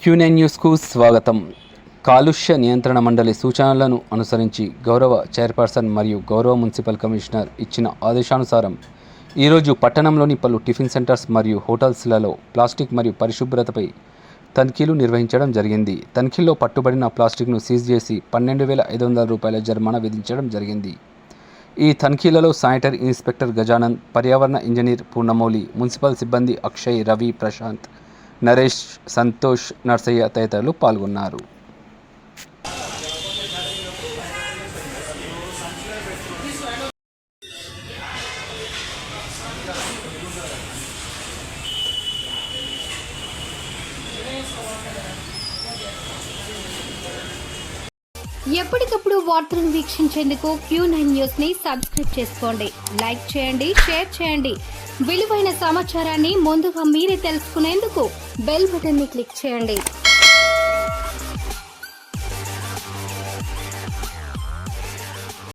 Q9 న్యూస్కు స్వాగతం. కాలుష్య నియంత్రణ మండలి సూచనలను అనుసరించి గౌరవ చైర్పర్సన్ మరియు గౌరవ మున్సిపల్ కమిషనర్ ఇచ్చిన ఆదేశానుసారం ఈరోజు పట్టణంలోని పలు టిఫిన్ సెంటర్స్ మరియు హోటల్స్లలో ప్లాస్టిక్ మరియు పరిశుభ్రతపై తనిఖీలు నిర్వహించడం జరిగింది. తనిఖీల్లో పట్టుబడిన ప్లాస్టిక్ను సీజ్ చేసి 12,500 రూపాయల జరిమానా విధించడం జరిగింది. ఈ తనిఖీలలో శానిటరీ ఇన్స్పెక్టర్ గజానన్, పర్యావరణ ఇంజనీర్ పూర్ణమౌళి, మున్సిపల్ సిబ్బంది అక్షయ్, రవి, ప్రశాంత్, నరేష్, సంతోష్, నర్సయ్య తదితరులు పాల్గొన్నారు. ఎప్పటికప్పుడు వార్తలను వీక్షించేందుకు Q9 న్యూస్ ని సబ్స్క్రైబ్ చేసుకోండి, లైక్ చేయండి, షేర్ చేయండి. విలువైన సమాచారాన్ని ముందుగా మీరే తెలుసుకునేందుకు బెల్ బటన్ ని క్లిక్ చేయండి.